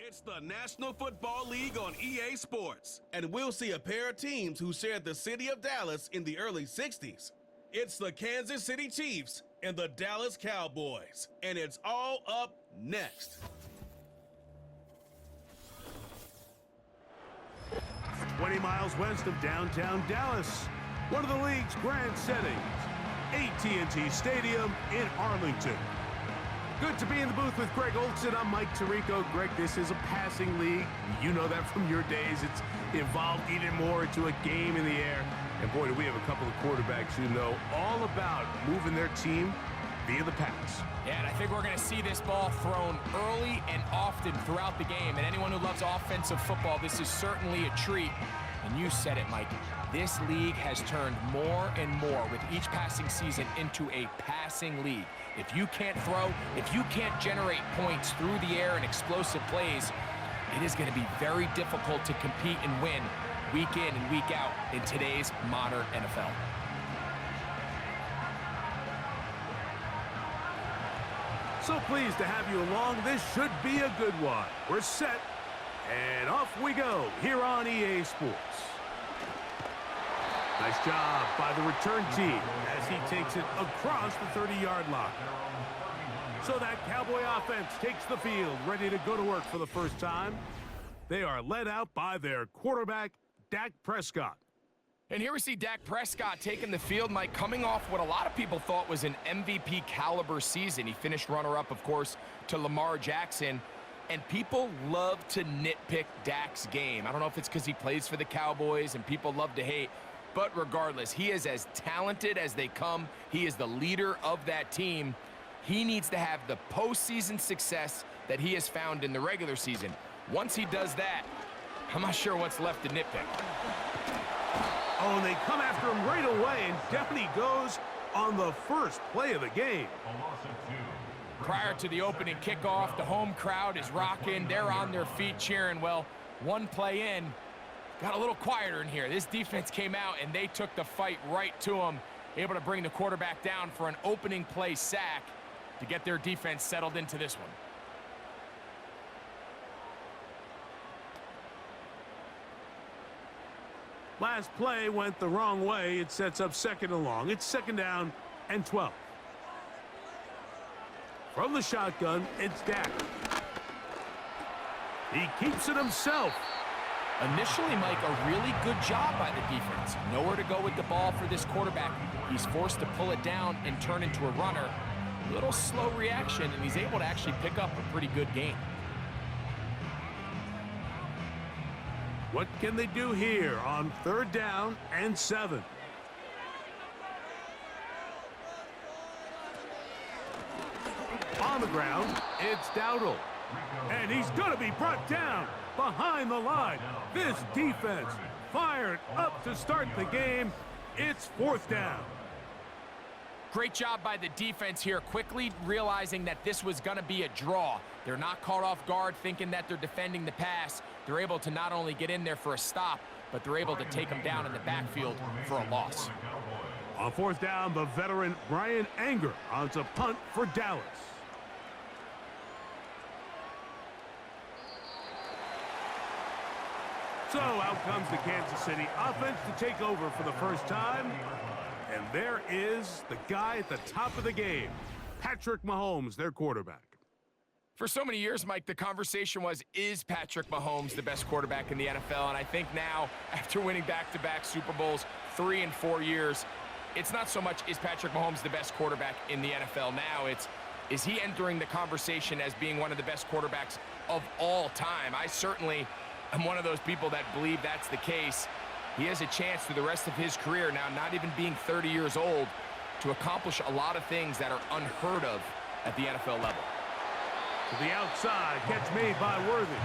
It's the National Football League on EA Sports, and we'll see a pair of teams who shared the city of Dallas in the early 60s. It's the Kansas City Chiefs and the Dallas Cowboys, and it's all up next. "20 miles west of downtown Dallas, one of the league's grand settings, AT&T Stadium in Arlington. Good to be in the booth with Greg Olson. I'm Mike Tirico. Greg, this is a passing league. You know that from your days. It's evolved even more into a game in the air. And boy, do we have a couple of quarterbacks who know all about moving their team via the pass. Yeah, and I think we're going to see this ball thrown early and often throughout the game. And anyone who loves offensive football, this is certainly a treat. And you said it, Mike. This league has turned more and more with each passing season into a passing league. If you can't throw, if you can't generate points through the air and explosive plays, it is going to be very difficult to compete and win week in and week out in today's modern NFL. So pleased to have you along. This should be a good one. We're set, and off we go here on EA Sports. Nice job by the return team as he takes it across the 30-yard line. So that Cowboy offense takes the field, ready to go to work for the first time. They are led out by their quarterback, Dak Prescott. And here we see Dak Prescott taking the field, Mike, coming off what a lot of people thought was an MVP caliber season. He finished runner-up, of course, to Lamar Jackson. And people love to nitpick Dak's game. I don't know if it's because he plays for the Cowboys and people love to hate. But regardless, he is as talented as they come. He is the leader of that team. He needs to have the postseason success that he has found in the regular season. Once he does that, I'm not sure what's left to nitpick. Oh, and they come after him right away, and down he goes on the first play of the game. Prior to the opening kickoff, the home crowd is rocking. They're on their feet cheering. Well, one play in, got a little quieter in here. This defense came out, and they took the fight right to him, able to bring the quarterback down for an opening play sack to get their defense settled into this one. Last play went the wrong way. It sets up second and long. It's second down and 12. From the shotgun, it's Dak. He keeps it himself. Initially, Mike, a really good job by the defense. Nowhere to go with the ball for this quarterback. He's forced to pull it down and turn into a runner. A little slow reaction, and he's able to actually pick up a pretty good game. What can they do here on third down and 7? On the ground, it's Dowdle. And he's going to be brought down behind the line. This defense fired up to start the game. It's fourth down. Great job by the defense here, quickly realizing that this was going to be a draw. They're not caught off guard thinking that they're defending the pass. They're able to not only get in there for a stop, but they're able to take them down in the backfield for a loss. On fourth down, the veteran Brian Anger on to punt for Dallas. So out comes the Kansas City offense to take over for the first time. And there is the guy at the top of the game, Patrick Mahomes, their quarterback. For so many years, Mike, the conversation was, is Patrick Mahomes the best quarterback in the NFL? And I think now, after winning back-to-back Super Bowls 3 and 4 years, it's not so much, is Patrick Mahomes the best quarterback in the NFL now? It's, is he entering the conversation as being one of the best quarterbacks of all time? I certainly am one of those people that believe that's the case. He has a chance through the rest of his career, now not even being 30 years old, to accomplish a lot of things that are unheard of at the NFL level. To the outside, catch made by Worthy.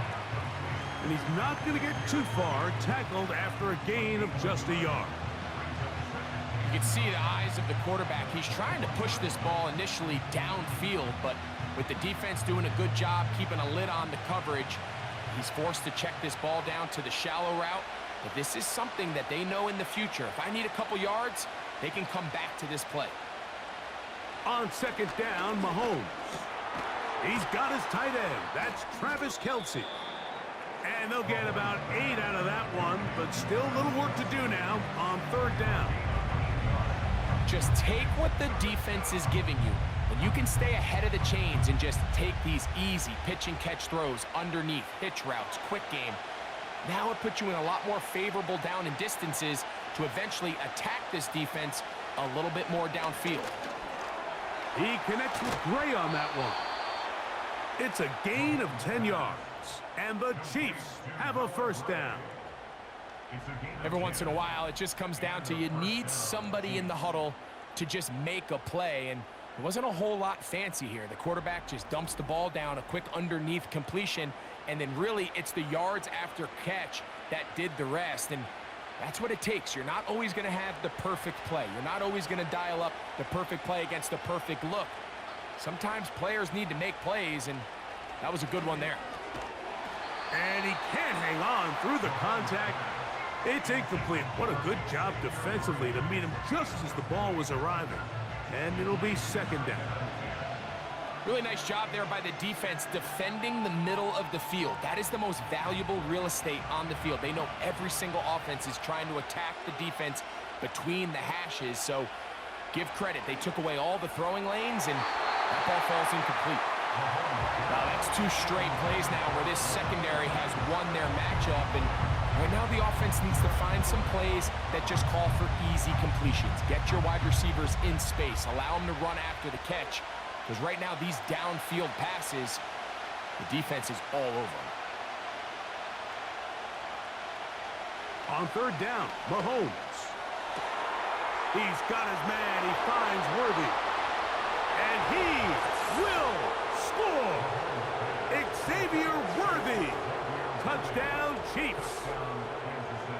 And he's not going to get too far, tackled after a gain of just a yard. You can see the eyes of the quarterback. He's trying to push this ball initially downfield, but with the defense doing a good job keeping a lid on the coverage, he's forced to check this ball down to the shallow route. But this is something that they know in the future. If I need a couple yards, they can come back to this play. On second down, Mahomes. He's got his tight end. That's Travis Kelce. And they'll get about 8 out of that one, but still a little work to do now on 3rd down. Just take what the defense is giving you. And you can stay ahead of the chains and just take these easy pitch and catch throws underneath, hitch routes, quick game. Now it puts you in a lot more favorable down and distances to eventually attack this defense a little bit more downfield. He connects with Gray on that one. It's a gain of 10 yards, and the Chiefs have a 1st down. Every once in a while, it just comes down to you need somebody in the huddle to just make a play, and it wasn't a whole lot fancy here. The quarterback just dumps the ball down, a quick underneath completion, and then really it's the yards after catch that did the rest, and that's what it takes. You're not always going to have the perfect play. You're not always going to dial up the perfect play against the perfect look. Sometimes players need to make plays, and that was a good one there. And he can't hang on through the contact. It's incomplete. What a good job defensively to meet him just as the ball was arriving. And it'll be 2nd down. Really nice job there by the defense defending the middle of the field. That is the most valuable real estate on the field. They know every single offense is trying to attack the defense between the hashes, so give credit. They took away all the throwing lanes, and that ball falls incomplete. Now that's 2 straight plays now where this secondary has won their matchup, and right now the offense needs to find some plays that just call for easy completions. Get your wide receivers in space. Allow them to run after the catch. Because right now, these downfield passes, the defense is all over them. On 3rd down, Mahomes. He's got his man. He finds Worthy. And he will score. Xavier Worthy. Touchdown, Chiefs.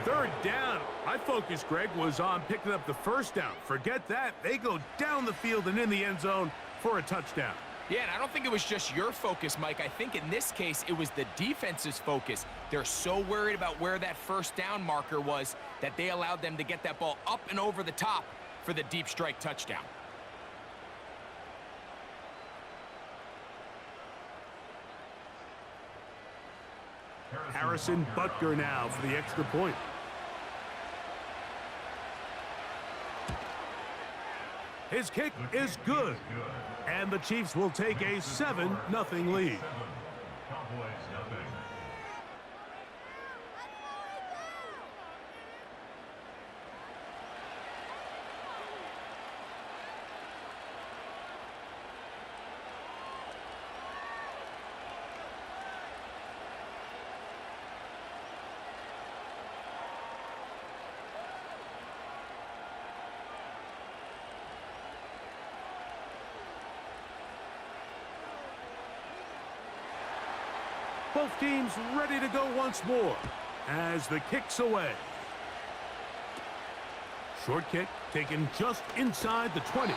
3rd down. My focus, Greg, was on picking up the 1st down. Forget that. They go down the field and in the end zone for a touchdown. Yeah, and I don't think it was just your focus, Mike. I think in this case, it was the defense's focus. They're so worried about where that 1st down marker was that they allowed them to get that ball up and over the top for the deep strike touchdown. Harrison Butker now for the extra point. His kick is good, and the Chiefs will take a 7-0 lead. Both teams ready to go once more as the kick's away. Short kick taken just inside the 20.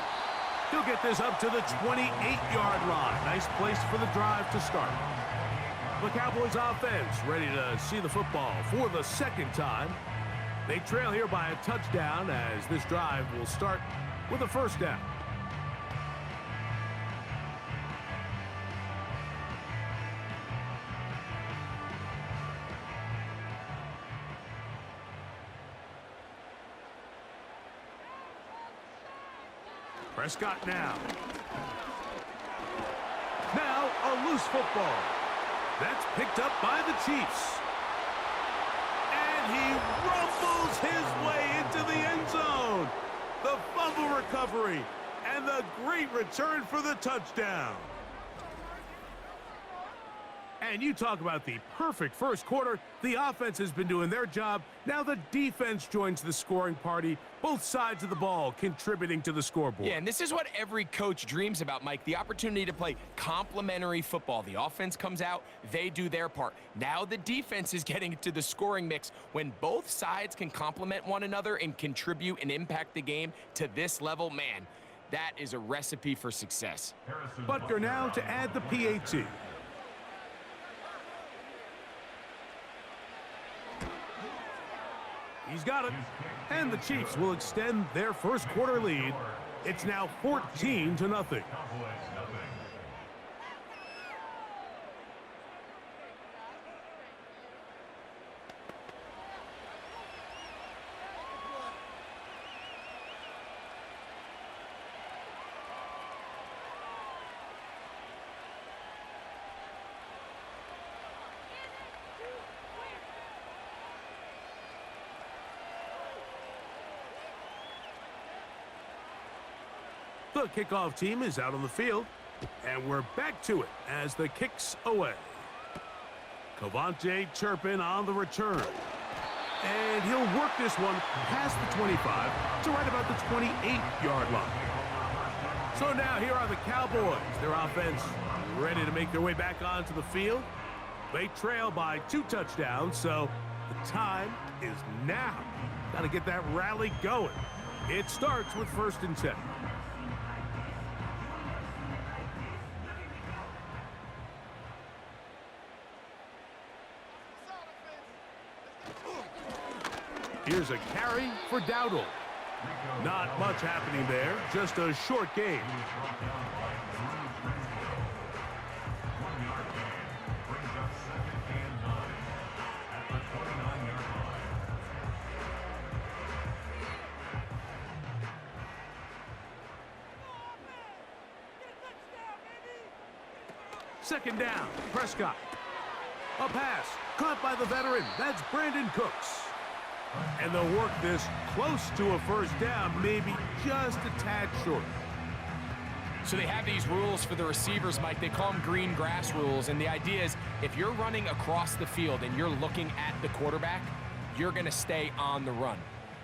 He'll get this up to the 28-yard line. Nice place for the drive to start. The Cowboys offense ready to see the football for the 2nd time. They trail here by a touchdown as this drive will start with a 1st down. Prescott now. Now a loose football. That's picked up by the Chiefs. And he rumbles his way into the end zone. The fumble recovery and the great return for the touchdown. And you talk about the perfect 1st quarter. The offense has been doing their job. Now the defense joins the scoring party. Both sides of the ball contributing to the scoreboard. Yeah, and this is what every coach dreams about, Mike. The opportunity to play complementary football. The offense comes out, they do their part. Now the defense is getting into the scoring mix. When both sides can complement one another and contribute and impact the game to this level, man, that is a recipe for success. Butker now to add the PAT. He's got it. And the Chiefs will extend their 1st quarter lead. It's now 14-0. The kickoff team is out on the field, and we're back to it as the kick's away. Cavante Turpin on the return. And he'll work this one past the 25 to right about the 28-yard line. So now here are the Cowboys. Their offense ready to make their way back onto the field. They trail by 2 touchdowns, so the time is now. Got to get that rally going. It starts with 1st and 10. Here's a carry for Dowdle. Not much happening there, just a short game. Second down, Prescott. A pass, caught by the veteran. That's Brandon Cooks. And they'll work this close to a 1st down, maybe just a tad short. So they have these rules for the receivers, Mike. They call them green grass rules. And the idea is if you're running across the field and you're looking at the quarterback, you're going to stay on the run.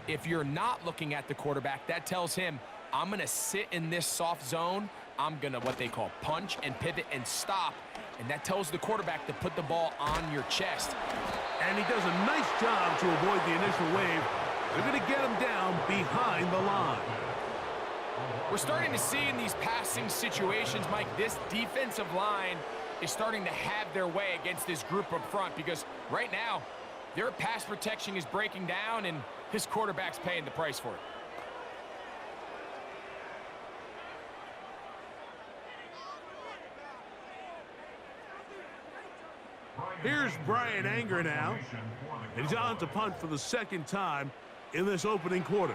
If you're not looking at the quarterback, that tells him, I'm going to sit in this soft zone. I'm going to what they call punch and pivot and stop. And that tells the quarterback to put the ball on your chest. And he does a nice job to avoid the initial wave. They're going to get him down behind the line. We're starting to see in these passing situations, Mike, this defensive line is starting to have their way against this group up front because right now, their pass protection is breaking down and his quarterback's paying the price for it. Here's Brian Anger now. He's on to punt for the 2nd time in this opening quarter.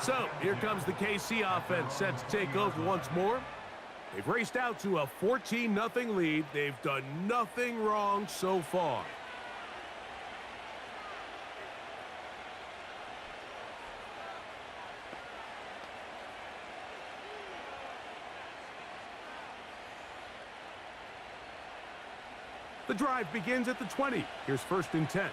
So here comes the KC offense set to take over once more. They've raced out to a 14-0 lead. They've done nothing wrong so far. The drive begins at the 20. Here's 1st and 10.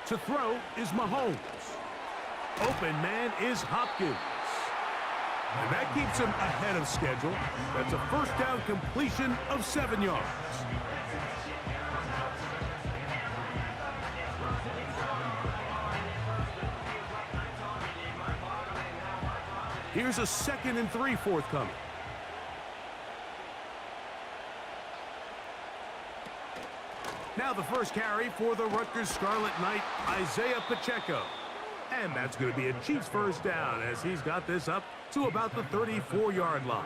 To throw is Mahomes. Open man is Hopkins. And that keeps him ahead of schedule. That's a 1st down completion of 7 yards. Here's a 2nd and 3 forthcoming. Now the first carry for the Rutgers Scarlet Knight, Isaiah Pacheco. And that's going to be a Chiefs 1st down as he's got this up to about the 34-yard line.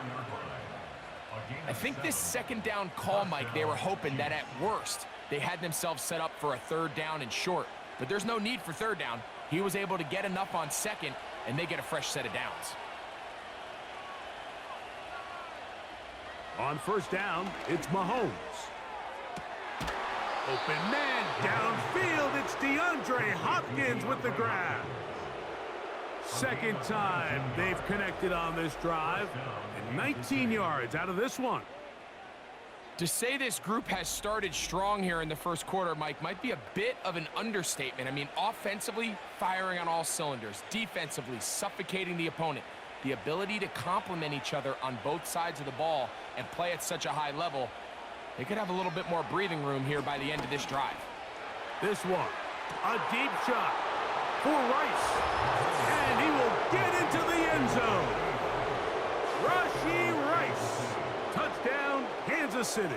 I think this 2nd down call, Mike, they were hoping that at worst they had themselves set up for a 3rd down and short. But there's no need for 3rd down. He was able to get enough on 2nd, and they get a fresh set of downs. On 1st down, it's Mahomes. Open man downfield. It's DeAndre Hopkins with the grab. 2nd time they've connected on this drive. And 19 yards out of this one. To say this group has started strong here in the 1st quarter, Mike, might be a bit of an understatement. I mean, offensively, firing on all cylinders. Defensively, suffocating the opponent. The ability to complement each other on both sides of the ball and play at such a high level. They could have a little bit more breathing room here by the end of this drive. This one, a deep shot for Rice. And he will get into the end zone. Rashee Rice. Touchdown, Kansas City.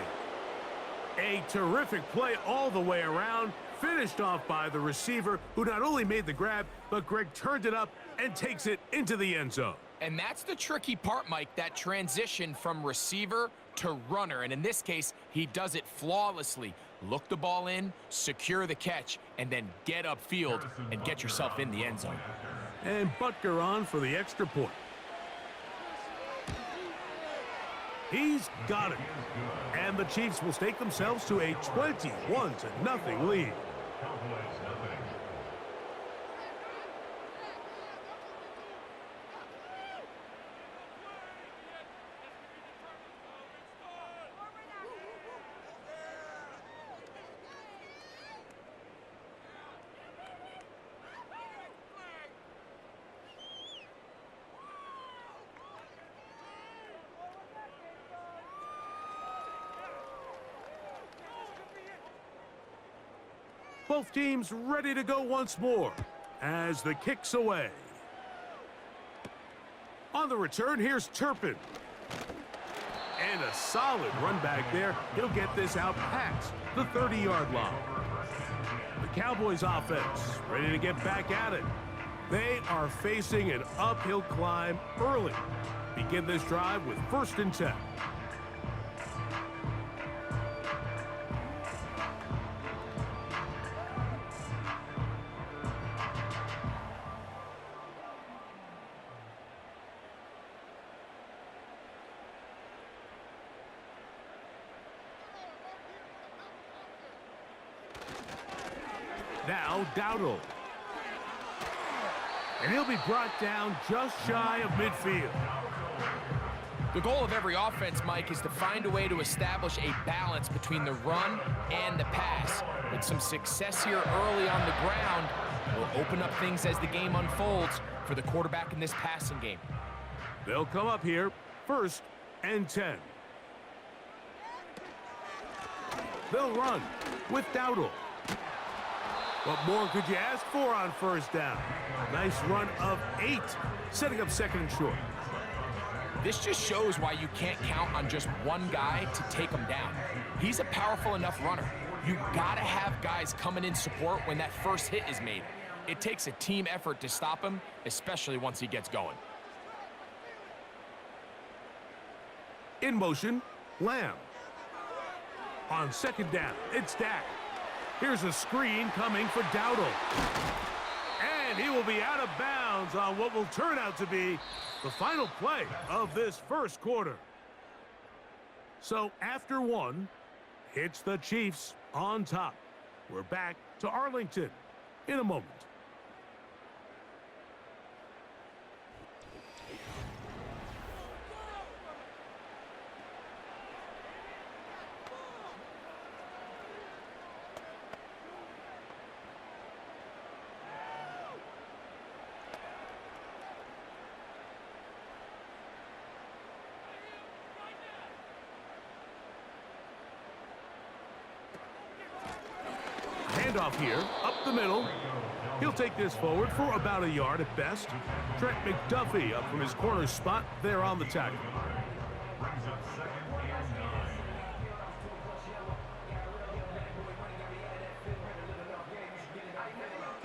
A terrific play all the way around. Finished off by the receiver, who not only made the grab, but Greg turned it up and takes it into the end zone. And that's the tricky part, Mike, that transition from receiver to runner. And in this case, he does it flawlessly. Look the ball in, secure the catch, and then get upfield and get yourself in the end zone. And Butker on for the extra point. He's got it. And the Chiefs will stake themselves to a 21-0 lead. Both teams ready to go once more as the kick's away. On the return, here's Turpin. And a solid run back there. He'll get this out past the 30-yard line. The Cowboys offense ready to get back at it. They are facing an uphill climb early. Begin this drive with 1st and 10. Now Dowdle. And he'll be brought down just shy of midfield. The goal of every offense, Mike, is to find a way to establish a balance between the run and the pass. With some success here early on the ground, will open up things as the game unfolds for the quarterback in this passing game. They'll come up here, 1st and 10. They'll run with Dowdle. What more could you ask for on 1st down? Nice run of 8, setting up 2nd and short. This just shows why you can't count on just one guy to take him down. He's a powerful enough runner. You gotta have guys coming in support when that first hit is made. It takes a team effort to stop him, especially once he gets going. In motion, Lamb. On 2nd down, it's Dak. Here's a screen coming for Dowdle. And he will be out of bounds on what will turn out to be the final play of this 1st quarter. So after 1, it's the Chiefs on top. We're back to Arlington in a moment. Handoff here, up the middle. He'll take this forward for about a yard at best. Trent McDuffie up from his corner spot there on the tackle.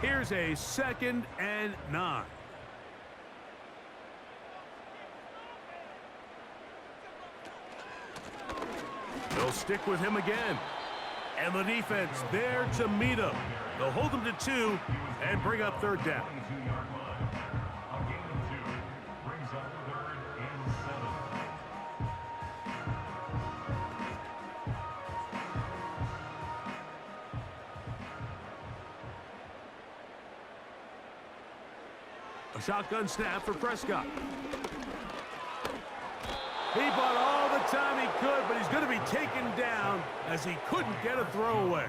Here's a 2nd and 9. They'll stick with him again. And the defense there to meet him. They'll hold him to 2 and bring up 3rd down. A shotgun snap for Prescott. He bought all the time he could, but he's going to be taken down as he couldn't get a throwaway.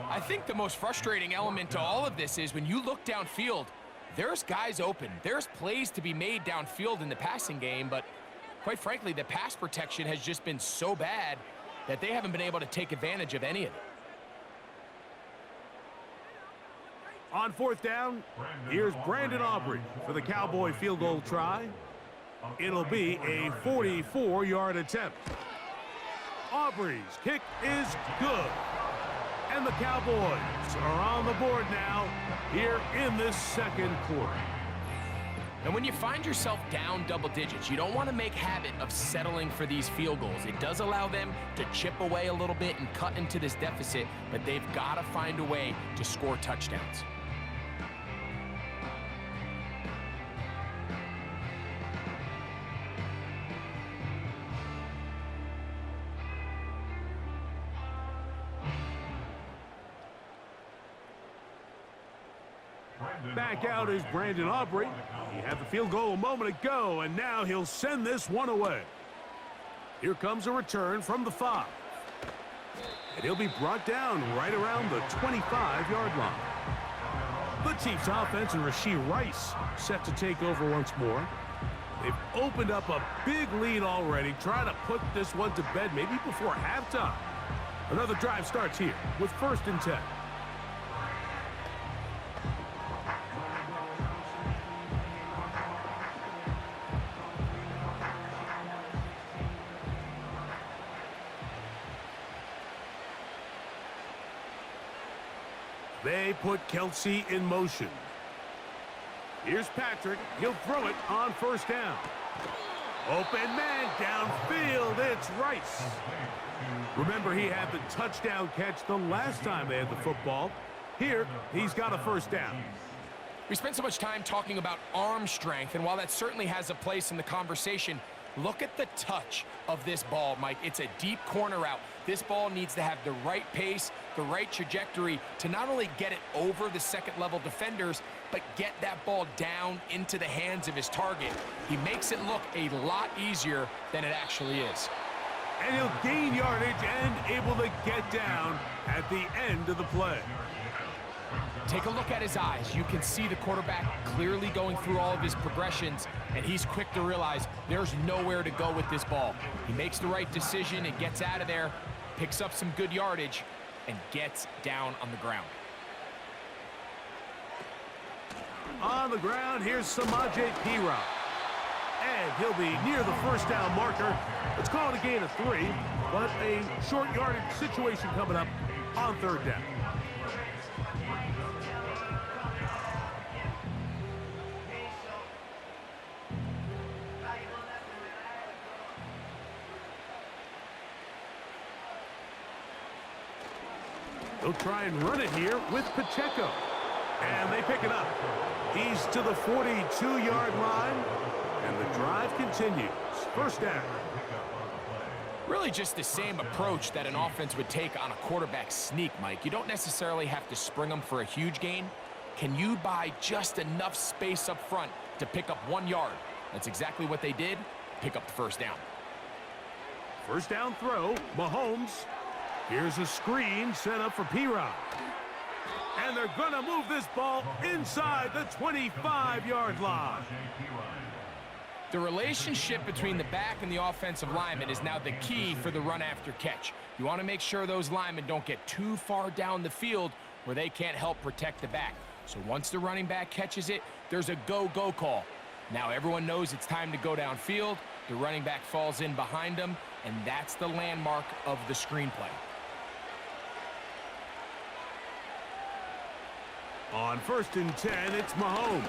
I think the most frustrating element to all of this is when you look downfield, there's guys open. There's plays to be made downfield in the passing game, but quite frankly, the pass protection has just been so bad that they haven't been able to take advantage of any of it. On 4th down, here's Brandon Aubrey for the Cowboy field goal try. It'll be a 44-yard attempt. Aubrey's kick is good. And the Cowboys are on the board now here in this 2nd quarter. And when you find yourself down double digits, you don't want to make habit of settling for these field goals. It does allow them to chip away a little bit and cut into this deficit, but they've got to find a way to score touchdowns. Back out is Brandon Aubrey. He had the field goal a moment ago, and now he'll send this one away. Here comes a return from the 5. And he'll be brought down right around the 25-yard line. The Chiefs offense and Rashee Rice set to take over once more. They've opened up a big lead already, trying to put this one to bed maybe before halftime. Another drive starts here with 1st and 10. They put Kelsey in motion. Here's Patrick. He'll throw it on 1st down. Open man downfield. It's Rice. Remember, he had the touchdown catch the last time they had the football. Here, he's got a 1st down. We spent so much time talking about arm strength, and while that certainly has a place in the conversation, look at the touch of this ball, Mike. It's a deep corner route. This ball needs to have the right pace, the right trajectory to not only get it over the second-level defenders, but get that ball down into the hands of his target. He makes it look a lot easier than it actually is. And he'll gain yardage and able to get down at the end of the play. Take a look at his eyes. You can see the quarterback clearly going through all of his progressions, and he's quick to realize there's nowhere to go with this ball. He makes the right decision and gets out of there, picks up some good yardage, and gets down on the ground. On the ground, here's Samaje Perine. And he'll be near the 1st down marker. Let's call it a gain of 3, but a short yardage situation coming up on 3rd down. They'll try and run it here with Pacheco. And they pick it up. He's to the 42-yard line. And the drive continues. 1st down. Really just the same approach that an offense would take on a quarterback sneak, Mike. You don't necessarily have to spring them for a huge gain. Can you buy just enough space up front to pick up 1 yard? That's exactly what they did. Pick up the 1st down. 1st down throw. Mahomes. Here's a screen set up for Perine. And they're going to move this ball inside the 25-yard line. The relationship between the back and the offensive lineman is now the key for the run after catch. You want to make sure those linemen don't get too far down the field where they can't help protect the back. So once the running back catches it, there's a go-go call. Now everyone knows it's time to go downfield. The running back falls in behind them, and that's the landmark of the screenplay. On 1st and 10, it's Mahomes.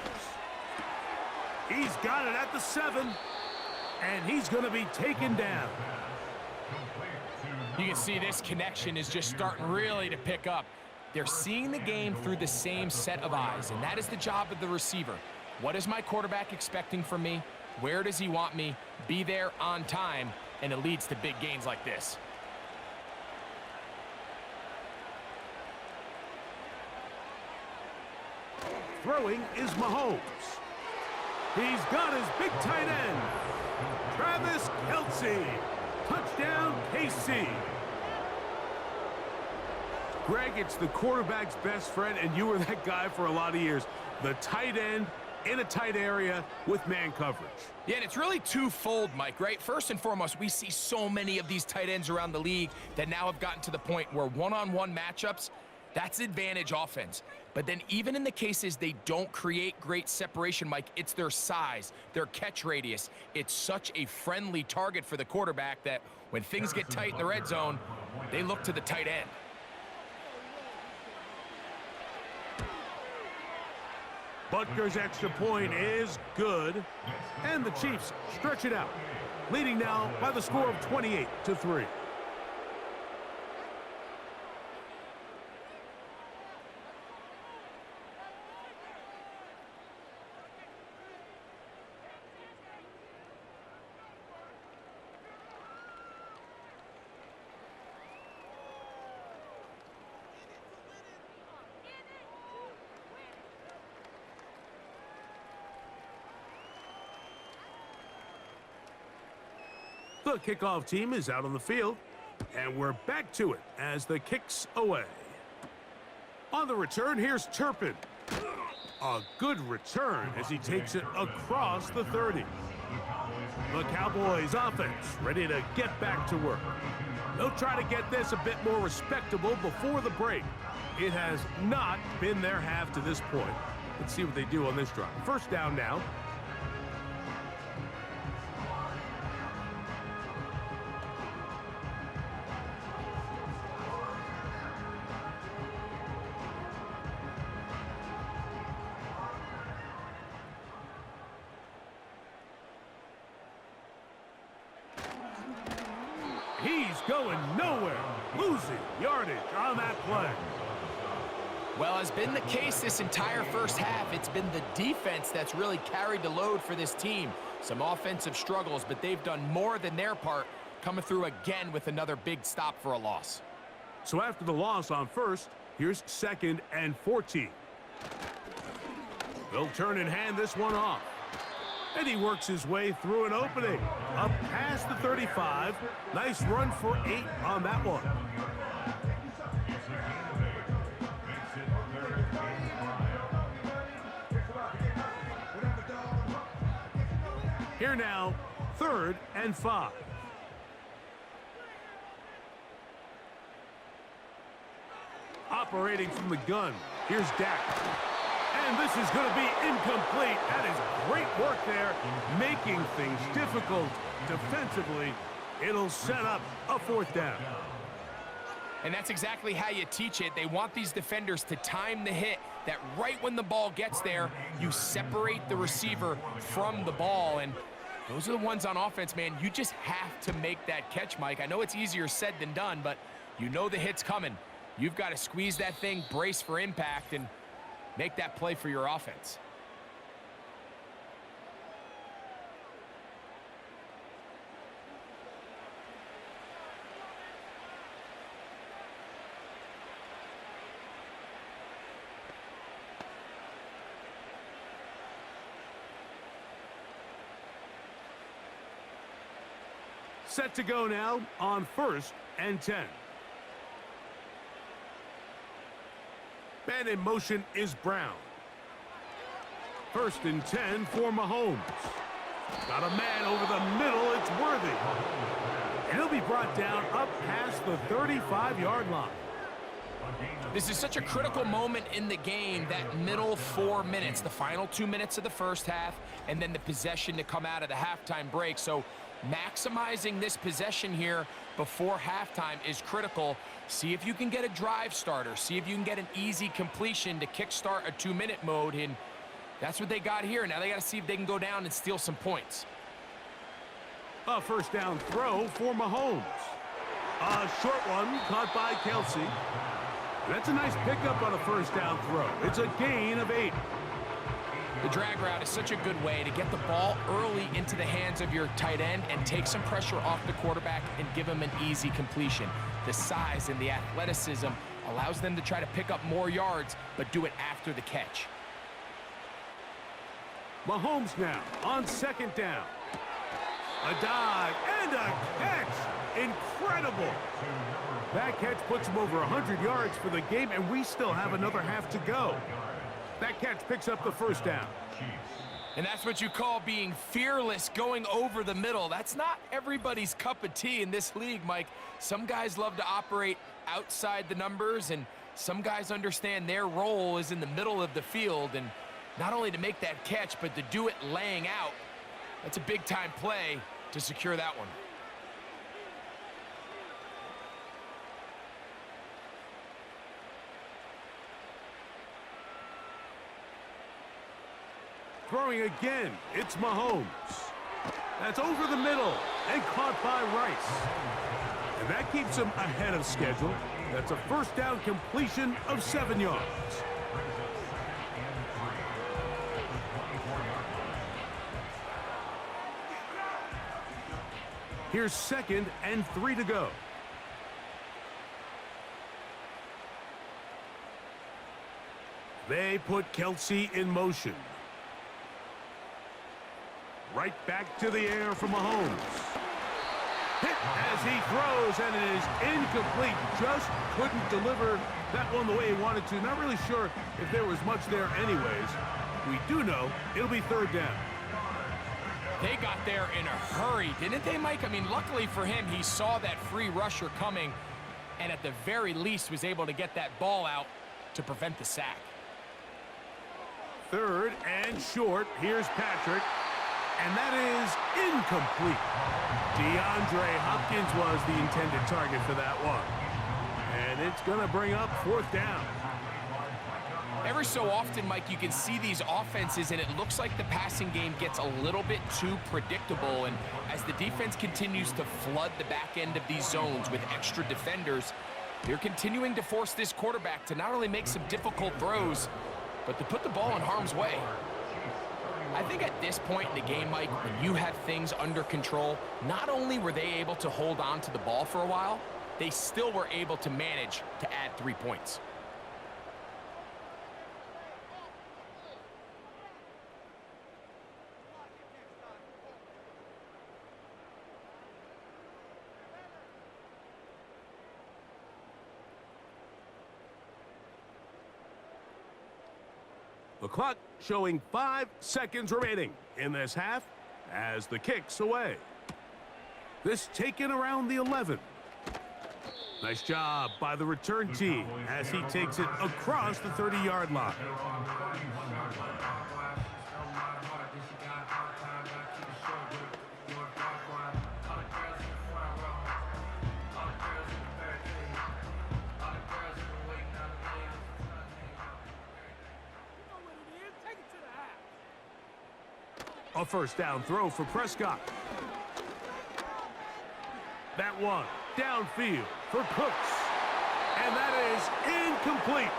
He's got it at the 7, and he's going to be taken down. You can see this connection is just starting really to pick up. They're seeing the game through the same set of eyes, and that is the job of the receiver. What is my quarterback expecting from me? Where does he want me? Be there on time, and it leads to big gains like this. Throwing is Mahomes. He's got his big tight end, Travis Kelce. Touchdown, KC. Greg, it's the quarterback's best friend, and you were that guy for a lot of years. The tight end in a tight area with man coverage. Yeah, and it's really twofold, Mike, right? First and foremost, we see so many of these tight ends around the league that now have gotten to the point where one-on-one matchups, that's advantage offense. But then even in the cases they don't create great separation, Mike, it's their size, their catch radius. It's such a friendly target for the quarterback that when things get tight in the red zone, they look to the tight end. Butker's extra point is good. And the Chiefs stretch it out, leading now by the score of 28-3. The kickoff team is out on the field, and we're back to it as the kick's away. On the return, here's Turpin. A good return as he takes it across the 30. The Cowboys offense ready to get back to work. They'll try to get this a bit more respectable before the break. It has not been their half to this point. Let's see what they do on this drive. First down now. He's going nowhere, losing yardage on that play. Well, has been the case this entire first half. It's been the defense that's really carried the load for this team. Some offensive struggles, but they've done more than their part, coming through again with another big stop for a loss. So after the loss on first, here's 2nd and 14. They'll turn and hand this one off. And he works his way through an opening. Up past the 35. Nice run for 8 on that one. Here now, 3rd and 5. Operating from the gun, here's Dak. And this is going to be incomplete. That is great work there, making things difficult defensively. It'll set up a 4th down. And that's exactly how you teach it. They want these defenders to time the hit, that right when the ball gets there, you separate the receiver from the ball. And those are the ones on offense, man. You just have to make that catch, Mike. I know it's easier said than done, but you know the hit's coming. You've got to squeeze that thing, brace for impact, and make that play for your offense. Set to go now on 1st and 10. Man in motion is Brown. 1st and 10 for Mahomes. Got a man over the middle. It's Worthy. And he'll be brought down up past the 35-yard line. This is such a critical moment in the game, that middle 4 minutes, the final 2 minutes of the first half, and then the possession to come out of the halftime break. So maximizing this possession here before halftime is critical. See if you can get a drive starter. See if you can get an easy completion to kickstart a 2-minute mode, and that's what they got here. Now they got to see if they can go down and steal some points. A 1st down throw for Mahomes. A short one caught by Kelsey. That's a nice pickup on a 1st down throw. It's a gain of 8. The drag route is such a good way to get the ball early into the hands of your tight end and take some pressure off the quarterback and give him an easy completion. The size and the athleticism allows them to try to pick up more yards, but do it after the catch. Mahomes now on 2nd down. A dive and a catch. Incredible. That catch puts him over 100 yards for the game, and we still have another half to go. That catch picks up the 1st down. And that's what you call being fearless, going over the middle. That's not everybody's cup of tea in this league, Mike. Some guys love to operate outside the numbers, and some guys understand their role is in the middle of the field, and not only to make that catch, but to do it laying out. That's a big-time play to secure that one. Throwing again, it's Mahomes. That's over the middle and caught by Rice. And that keeps him ahead of schedule. That's a 1st down completion of 7 yards. Here's 2nd and 3 to go. They put Kelsey in motion. Right back to the air for Mahomes. as he throws, and it is incomplete. Just couldn't deliver that one the way he wanted to. Not really sure if there was much there anyways. We do know it'll be third down. They got there in a hurry, didn't they, Mike? I mean, luckily for him, he saw that free rusher coming and at the very least was able to get that ball out to prevent the sack. Third and short. Here's Patrick. And that is incomplete. DeAndre Hopkins was the intended target for that one. And it's going to bring up fourth down. Every so often, Mike, you can see these offenses, and it looks like the passing game gets a little bit too predictable. And as the defense continues to flood the back end of these zones with extra defenders, they're continuing to force this quarterback to not only make some difficult throws, but to put the ball in harm's way. I think at this point in the game, Mike, when you have things under control, not only were they able to hold on to the ball for a while, they still were able to manage to add 3 points. The clock showing 5 seconds remaining in this half as the kick's away. This taken around the 11. Nice job by the return team as he takes it across the 30-yard line. A first down throw for Prescott. That one downfield for Cooks. And that is incomplete.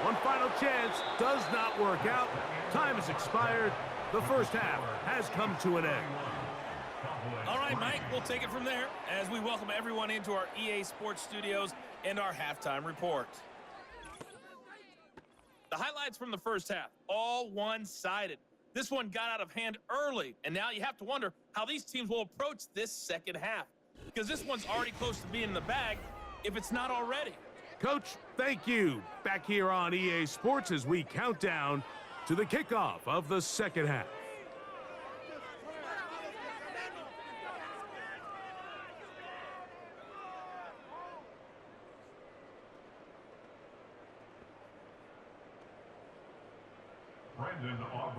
One final chance does not work out. Time has expired. The first half has come to an end. All right, Mike, we'll take it from there as we welcome everyone into our EA Sports Studios and our halftime report. The highlights from the first half, all one-sided. This one got out of hand early, and now you have to wonder how these teams will approach this second half, because this one's already close to being in the bag, if it's not already. Coach, thank you. Back here on EA Sports as we count down to the kickoff of the second half.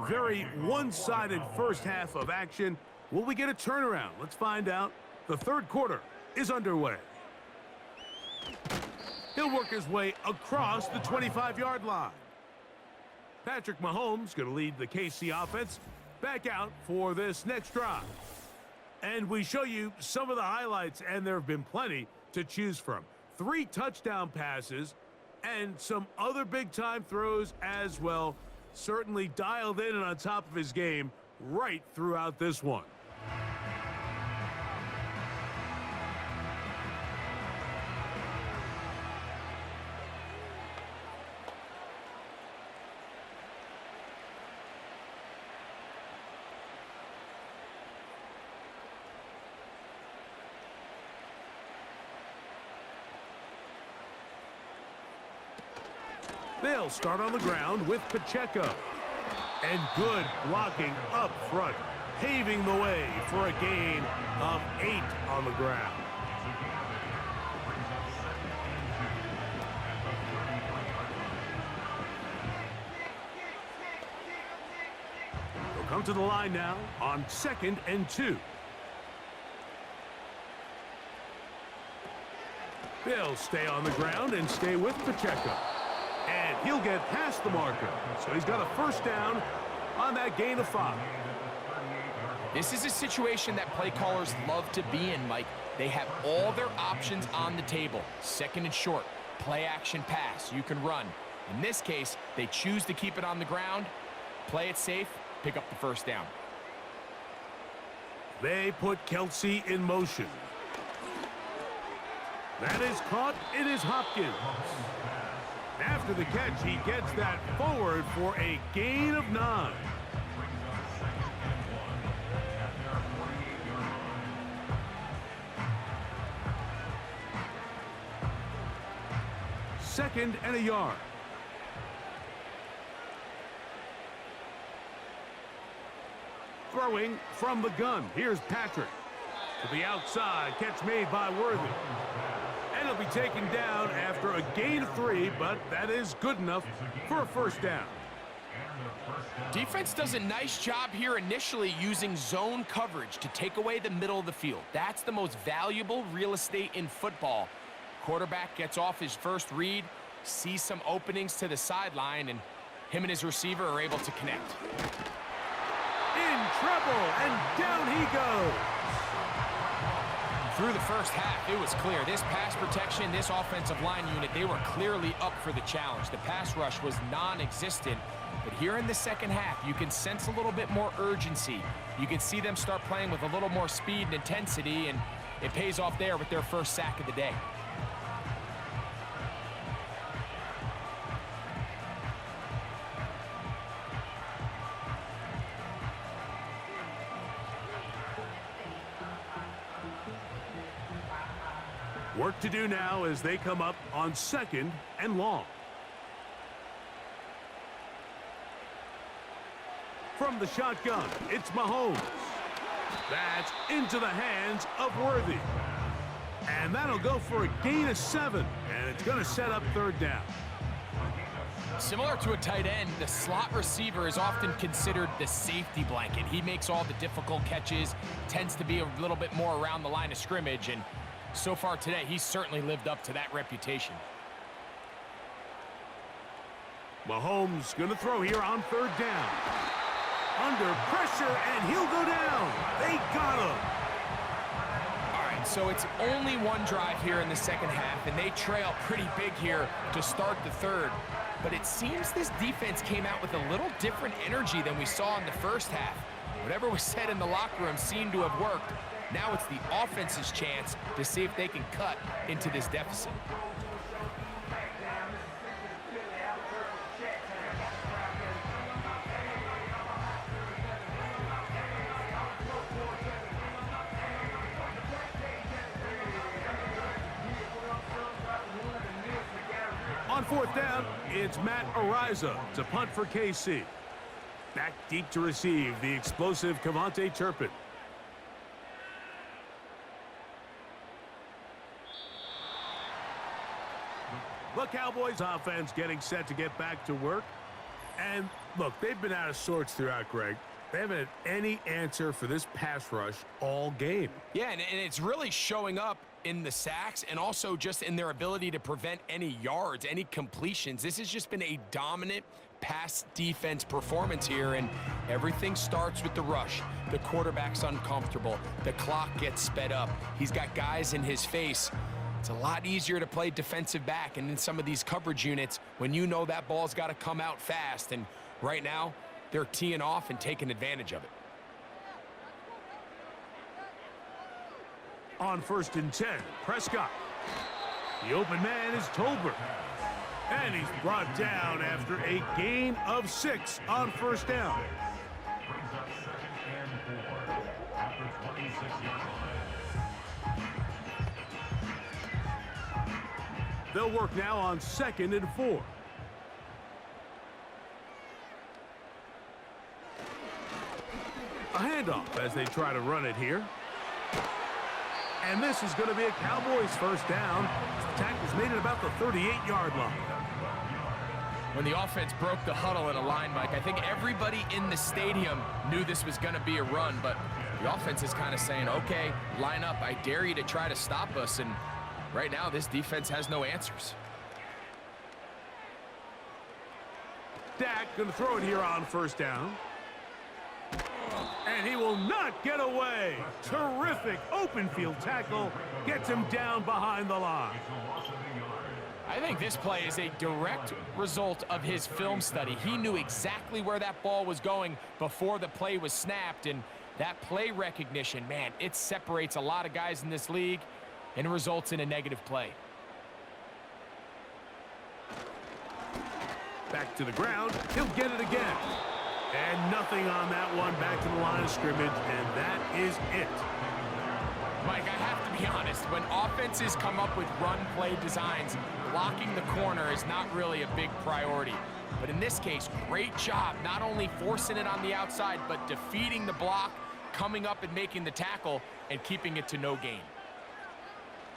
Very one-sided first half of action. Will we get a turnaround? Let's find out. The third quarter is underway. He'll work his way across the 25-yard line. Patrick Mahomes going to lead the KC offense back out for this next drive. And we show you some of the highlights, and there have been plenty to choose from. 3 touchdown passes and some other big-time throws as well. Certainly dialed in and on top of his game right throughout this one. They'll start on the ground with Pacheco. And good blocking up front, paving the way for a gain of 8 on the ground. They'll come to the line now on 2nd and 2. They'll stay on the ground and stay with Pacheco. And he'll get past the marker. So he's got a first down on that gain of 5. This is a situation that play callers love to be in, Mike. They have all their options on the table. 2nd and short, play action pass, you can run. In this case, they choose to keep it on the ground, play it safe, pick up the first down. They put Kelsey in motion. That is caught. It is Hopkins. After the catch, he gets that forward for a gain of 9. 2nd and a yard. Throwing from the gun. Here's Patrick. To the outside. Catch made by Worthy. And he'll be taken down after a gain of 3, but that is good enough for a first down. Defense does a nice job here initially using zone coverage to take away the middle of the field. That's the most valuable real estate in football. Quarterback gets off his first read, sees some openings to the sideline, and him and his receiver are able to connect. In trouble, and down he goes. Through the first half, it was clear. This pass protection, this offensive line unit, they were clearly up for the challenge. The pass rush was non-existent. But here in the second half, you can sense a little bit more urgency. You can see them start playing with a little more speed and intensity, and it pays off there with their first sack of the day. Work to do now as they come up on 2nd and long. From the shotgun, it's Mahomes. That's into the hands of Worthy. And that'll go for a gain of 7, and it's going to set up 3rd down. Similar to a tight end, the slot receiver is often considered the safety blanket. He makes all the difficult catches, tends to be a little bit more around the line of scrimmage, and so far today, he's certainly lived up to that reputation. Mahomes going to throw here on 3rd down. Under pressure, and he'll go down. They got him. All right, so it's only one drive here in the second half, and they trail pretty big here to start the 3rd. But it seems this defense came out with a little different energy than we saw in the first half. Whatever was said in the locker room seemed to have worked. Now it's the offense's chance to see if they can cut into this deficit. On 4th down, it's Matt Ariza to punt for KC. Back deep to receive the explosive Cavante Turpin. The Cowboys offense getting set to get back to work. And look, they've been out of sorts throughout, Greg. They haven't had any answer for this pass rush all game. Yeah, and it's really showing up in the sacks and also just in their ability to prevent any yards, any completions. This has just been a dominant pass defense performance here, and everything starts with the rush. The quarterback's uncomfortable. The clock gets sped up. He's got guys in his face. It's a lot easier to play defensive back and in some of these coverage units when you know that ball's got to come out fast, and right now they're teeing off and taking advantage of it. On 1st and 10, Prescott. The open man is Tolbert. And he's brought down after a gain of 6 on 1st down. Brings up 2nd and 4 after 26-yard line. They'll work now on 2nd and 4. A handoff as they try to run it here. And this is going to be a Cowboys first down. The tackle's made it about the 38-yard line. When the offense broke the huddle in a line, Mike, I think everybody in the stadium knew this was going to be a run, but the offense is kind of saying, okay, line up. I dare you to try to stop us, and right now this defense has no answers. Dak going to throw it here on 1st down. And he will not get away. Terrific open field tackle. Gets him down behind the line. I think this play is a direct result of his film study. He knew exactly where that ball was going before the play was snapped, and that play recognition, man, it separates a lot of guys in this league and results in a negative play. Back to the ground. He'll get it again. And nothing on that one. Back to the line of scrimmage, and that is it. Mike, I have to be honest. When offenses come up with run-play designs, blocking the corner is not really a big priority. But in this case, great job not only forcing it on the outside, but defeating the block, coming up and making the tackle, and keeping it to no gain.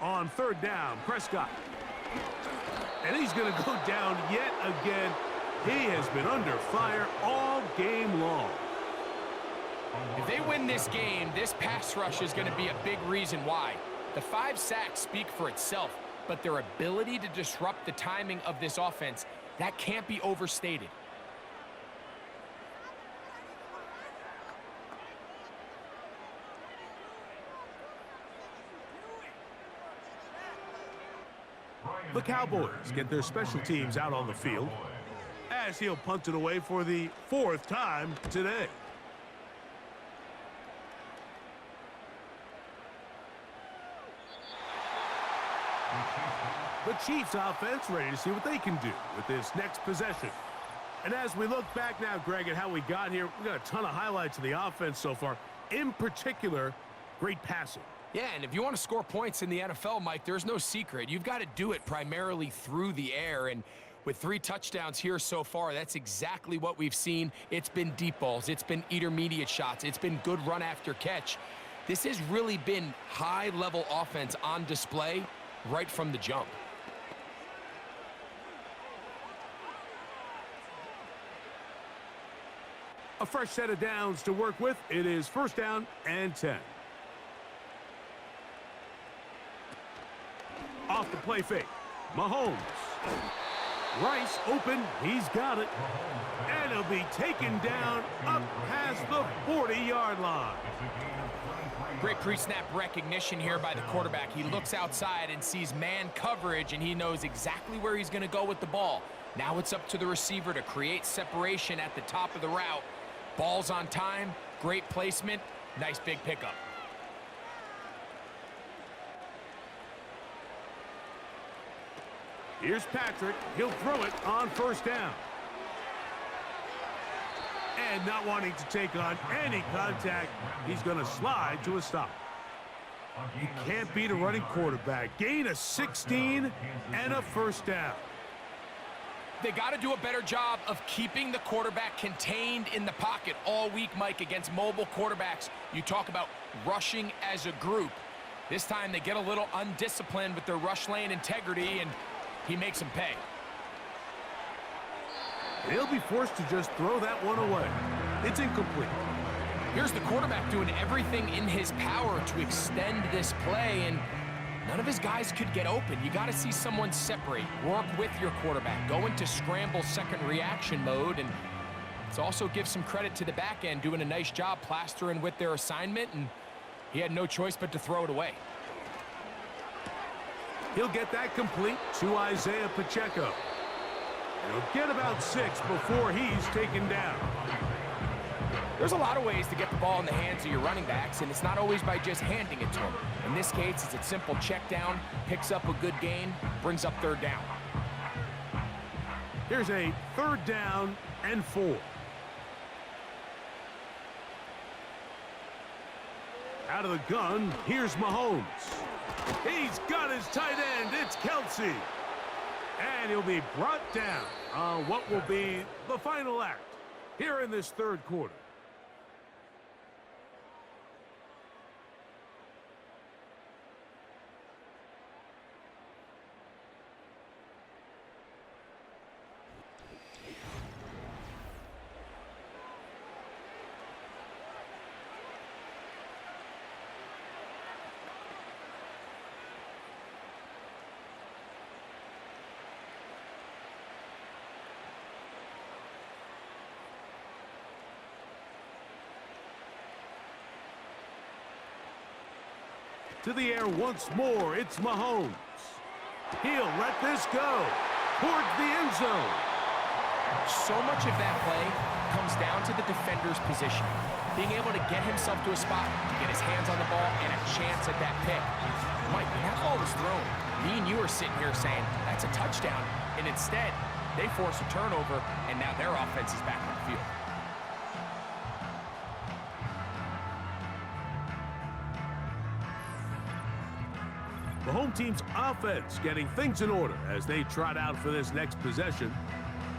On third down, Prescott. And he's going to go down yet again. He has been under fire all game long. If they win this game, this pass rush is going to be a big reason why. The 5 sacks speak for itself, but their ability to disrupt the timing of this offense, that can't be overstated. The Cowboys get their special teams out on the field as he'll punt it away for the 4th time today. The Chiefs offense ready to see what they can do with this next possession. And as we look back now, Greg, at how we got here, we got a ton of highlights of the offense so far. In particular, great passing. Yeah, and if you want to score points in the NFL, Mike, there's no secret. You've got to do it primarily through the air, and with 3 touchdowns here so far, that's exactly what we've seen. It's been deep balls. It's been intermediate shots. It's been good run after catch. This has really been high-level offense on display right from the jump. A fresh set of downs to work with. It is 1st down and 10. Off the play fake. Mahomes. Rice open. He's got it. And he'll be taken down up past the 40-yard line. Great pre-snap recognition here by the quarterback. He looks outside and sees man coverage, and he knows exactly where he's going to go with the ball. Now it's up to the receiver to create separation at the top of the route. Ball's on time, great placement, nice big pickup. Here's Patrick. He'll throw it on 1st down. And not wanting to take on any contact, he's going to slide to a stop. You can't beat a running quarterback. Gain of 16 and a 1st down. They got to do a better job of keeping the quarterback contained in the pocket all week, Mike, against mobile quarterbacks. You talk about rushing as a group. This time they get a little undisciplined with their rush lane integrity, and he makes them pay. He'll be forced to just throw that one away. It's incomplete. Here's the quarterback doing everything in his power to extend this play, and none of his guys could get open. You got to see someone separate, work with your quarterback, go into scramble second reaction mode, and let's also give some credit to the back end doing a nice job plastering with their assignment, and he had no choice but to throw it away. He'll get that complete to Isaiah Pacheco. He'll get about 6 before he's taken down. There's a lot of ways to get the ball in the hands of your running backs, and it's not always by just handing it to them. In this case, it's a simple check down, picks up a good gain, brings up 3rd down. Here's a 3rd down and 4. Out of the gun, here's Mahomes. He's got his tight end. It's Kelsey. And he'll be brought down on what will be the final act here in this 3rd quarter. To the air once more, it's Mahomes. He'll let this go towards the end zone. So much of that play comes down to the defender's position. Being able to get himself to a spot, to get his hands on the ball, and a chance at that pick. Mike, when that ball was thrown, me and you are sitting here saying, that's a touchdown. And instead, they force a turnover, and now their offense is back on the field. The home team's offense getting things in order as they trot out for this next possession.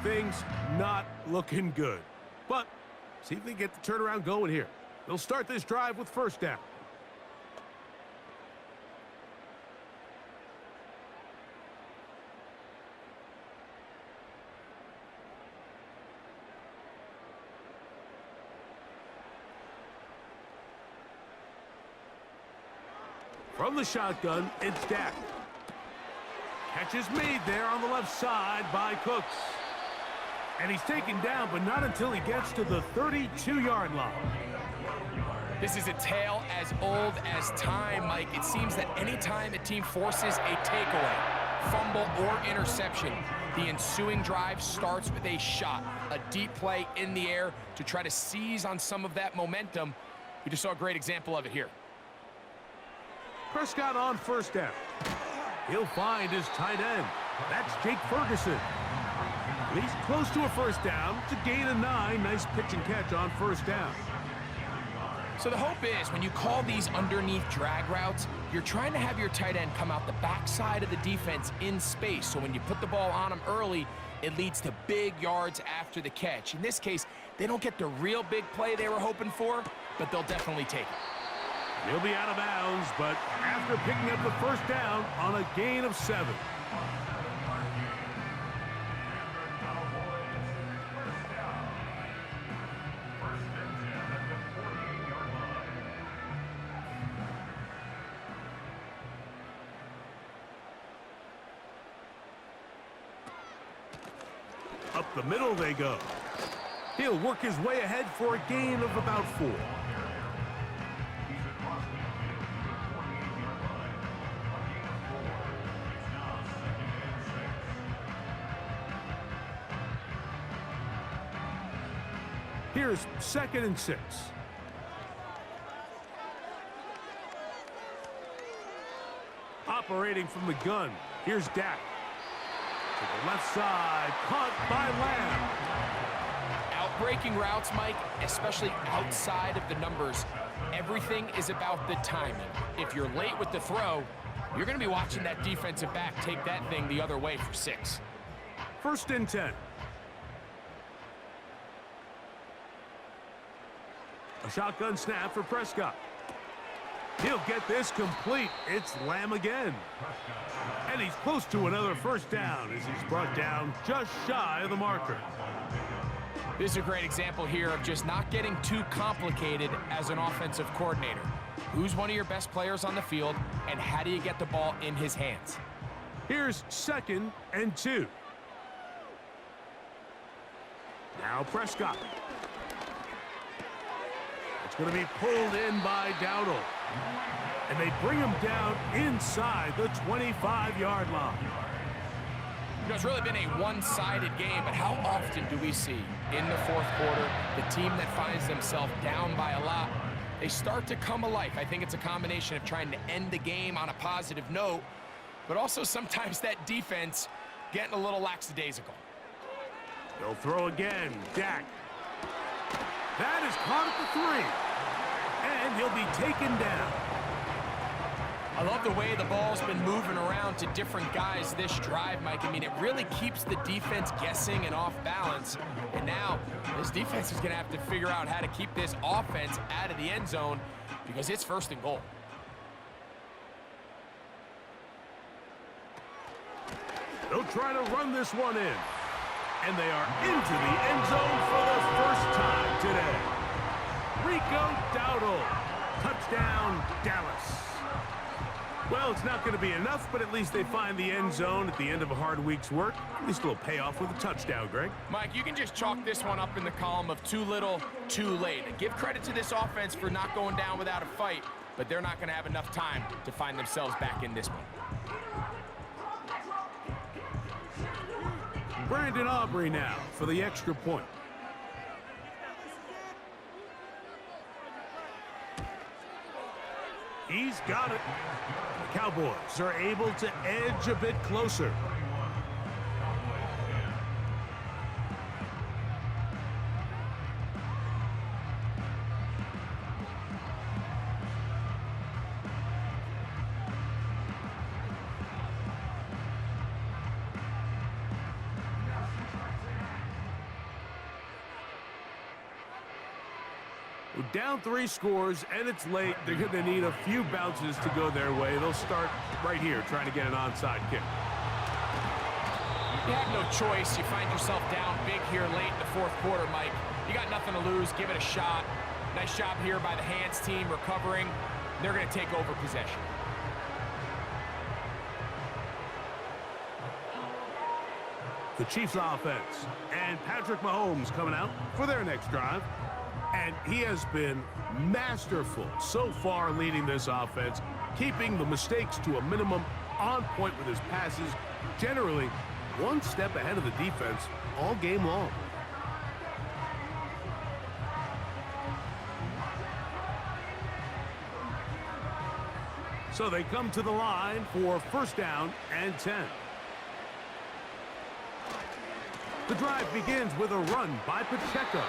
Things not looking good. But see if they get the turnaround going here. They'll start this drive with first down. From the shotgun, it's Dak. Catch is made there on the left side by Cooks. And he's taken down, but not until he gets to the 32-yard line. This is a tale as old as time, Mike. It seems that anytime a team forces a takeaway, fumble, or interception, the ensuing drive starts with a shot, a deep play in the air to try to seize on some of that momentum. We just saw a great example of it here. Prescott on first down. He'll find his tight end. That's Jake Ferguson. He's close to a first down. It's a gain of 9. Nice pitch and catch on first down. So the hope is when you call these underneath drag routes, you're trying to have your tight end come out the backside of the defense in space. So when you put the ball on him early, it leads to big yards after the catch. In this case, they don't get the real big play they were hoping for, but they'll definitely take it. He'll be out of bounds, but after picking up the first down on a gain of 7. Up the middle they go. He'll work his way ahead for a gain of about 4. Here's 2nd and 6. Operating from the gun, here's Dak. To the left side, caught by Lamb. Outbreaking routes, Mike, especially outside of the numbers, everything is about the timing. If you're late with the throw, you're going to be watching that defensive back take that thing the other way for 6. 1st and 10. A shotgun snap for Prescott. He'll get this complete. It's Lamb again. And he's close to another first down as he's brought down just shy of the marker. This is a great example here of just not getting too complicated as an offensive coordinator. Who's one of your best players on the field, and how do you get the ball in his hands? Here's 2nd and 2. Now Prescott. It's going to be pulled in by Dowdle. And they bring him down inside the 25-yard line. You know, it's really been a one-sided game, but how often do we see in the 4th quarter the team that finds themselves down by a lot, they start to come alive? I think it's a combination of trying to end the game on a positive note, but also sometimes that defense getting a little lackadaisical. They'll throw again. Dak. That is caught at the 3. And he'll be taken down. I love the way the ball's been moving around to different guys this drive, Mike. I mean, it really keeps the defense guessing and off balance. And now this defense is going to have to figure out how to keep this offense out of the end zone because it's 1st and goal. They'll try to run this one in. And they are into the end zone for the first time today. Rico Dowdle. Touchdown, Dallas. Well, it's not going to be enough, but at least they find the end zone at the end of a hard week's work. At least a little payoff with a touchdown, Greg. Mike, you can just chalk this one up in the column of too little, too late. And give credit to this offense for not going down without a fight, but they're not going to have enough time to find themselves back in this one. Brandon Aubrey now for the extra point. He's got it. The Cowboys are able to edge a bit closer. With down 3 scores and it's late, they're going to need a few bounces to go their way. They'll start right here trying to get an onside kick. You have no choice. You find yourself down big here late in the fourth quarter, Mike. You got nothing to lose. Give it a shot. Nice job here by the hands team recovering. They're going to take over possession. The Chiefs offense and Patrick Mahomes coming out for their next drive. And he has been masterful so far leading this offense, keeping the mistakes to a minimum, on point with his passes, generally one step ahead of the defense all game long. So they come to the line for first down and 10. The drive begins with a run by Pacheco.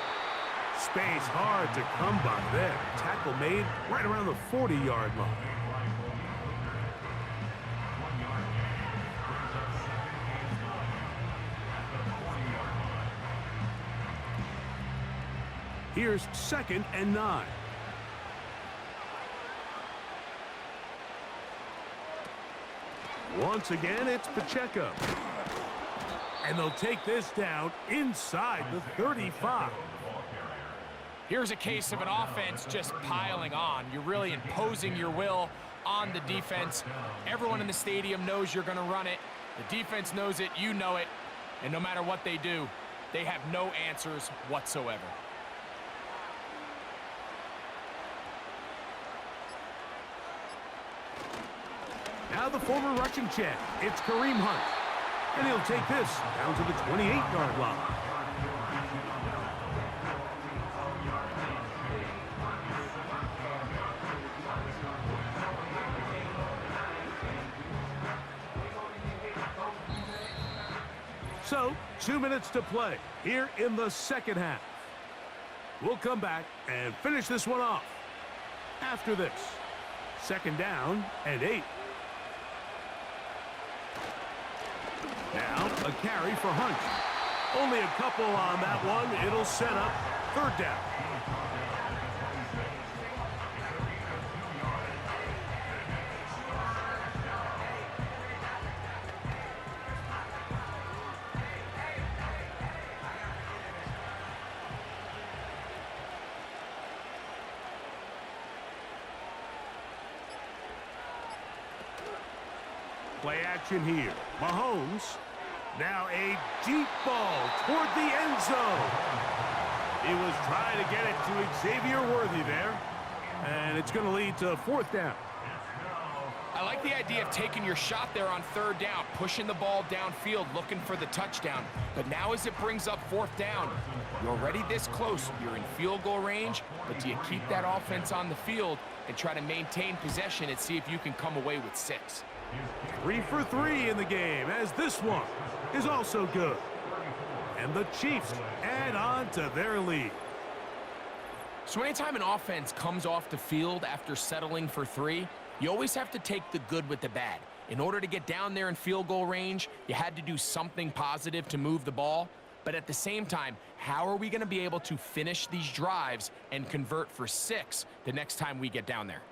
Space hard to come by there. Tackle made right around the 40-yard line. Here's 2nd and 9. Once again, it's Pacheco. And they'll take this down inside the 35. Here's a case of an offense just piling on. You're really imposing your will on the defense. Everyone in the stadium knows you're going to run it. The defense knows it, you know it. And no matter what they do, they have no answers whatsoever. Now the former rushing champ, it's Kareem Hunt. And he'll take this down to the 28-yard line. So, 2 minutes to play here in the second half. We'll come back and finish this one off after this. 2nd down and 8. Now a carry for Hunt. Only a couple on that one. It'll set up 3rd down. Play action here. Mahomes. Now a deep ball toward the end zone. He was trying to get it to Xavier Worthy there. And it's going to lead to 4th down. I like the idea of taking your shot there on 3rd down, pushing the ball downfield, looking for the touchdown. But now as it brings up 4th down, you're already this close. You're in field goal range, but do you keep that offense on the field and try to maintain possession and see if you can come away with 6? 3 for 3 in the game, as this one is also good. And the Chiefs add on to their lead. So anytime an offense comes off the field after settling for 3, you always have to take the good with the bad. In order to get down there in field goal range, you had to do something positive to move the ball. But at the same time, how are we going to be able to finish these drives and convert for 6 the next time we get down there?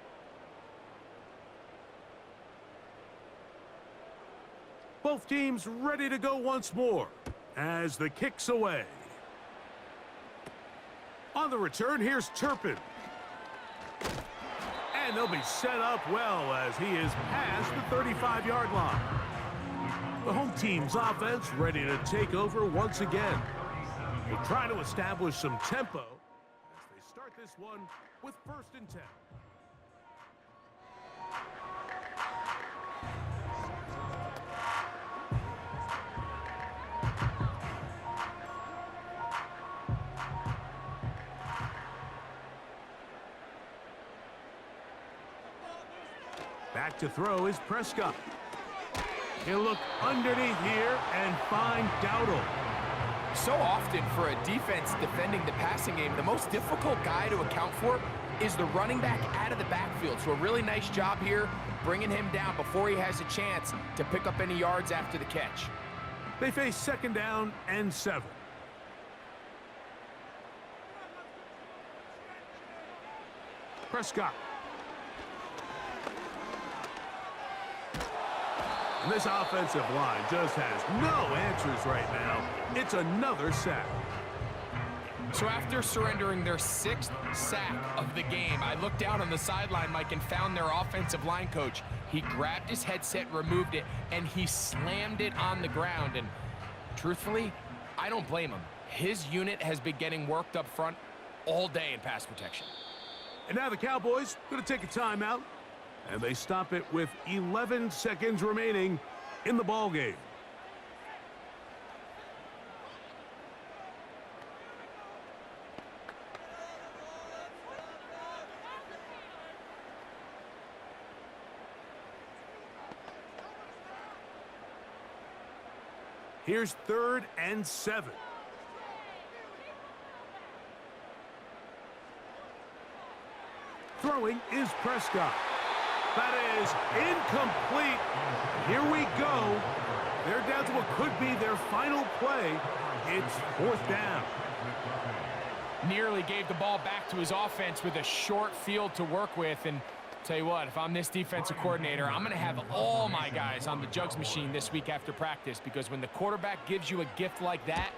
Both teams ready to go once more as the kick's away. On the return, here's Turpin. And they'll be set up well as he is past the 35-yard line. The home team's offense ready to take over once again. They're trying to establish some tempo as they start this one with 1st and 10. Back to throw is Prescott. He'll look underneath here and find Dowdle. So often for a defense defending the passing game, the most difficult guy to account for is the running back out of the backfield. So a really nice job here bringing him down before he has a chance to pick up any yards after the catch. They face 2nd down and 7. Prescott. And this offensive line just has no answers right now. It's another sack. So after surrendering their 6th sack of the game, I looked down on the sideline, Mike, and found their offensive line coach. He grabbed his headset, removed it, and he slammed it on the ground. And truthfully, I don't blame him. His unit has been getting worked up front all day in pass protection. And now the Cowboys going to take a timeout, and they stop it with 11 seconds remaining in the ball game. Here's 3rd and 7. Throwing is Prescott. That is incomplete. Here we go. They're down to what could be their final play. It's 4th down. Nearly gave the ball back to his offense with a short field to work with. And tell you what, if I'm this defensive coordinator, I'm going to have all my guys on the jugs machine this week after practice, because when the quarterback gives you a gift like that,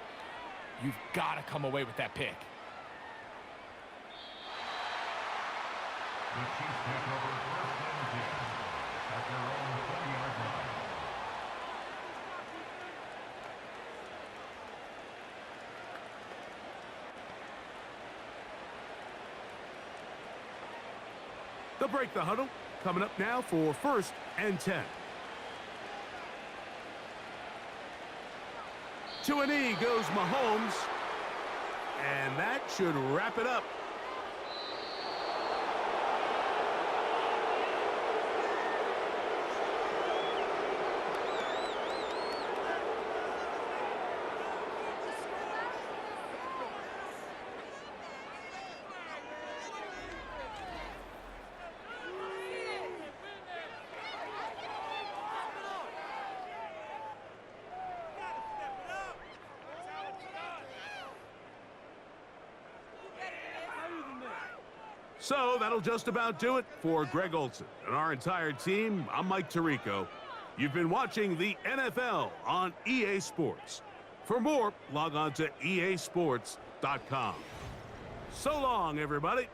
you've got to come away with that pick. The Chiefs take over 1st and 10 at their own 40-yard line. They'll break the huddle. Coming up now for 1st and 10. To a knee goes Mahomes. And that should wrap it up. So that'll just about do it for Greg Olson and our entire team. I'm Mike Tirico. You've been watching the NFL on EA Sports. For more, log on to easports.com. So long, everybody.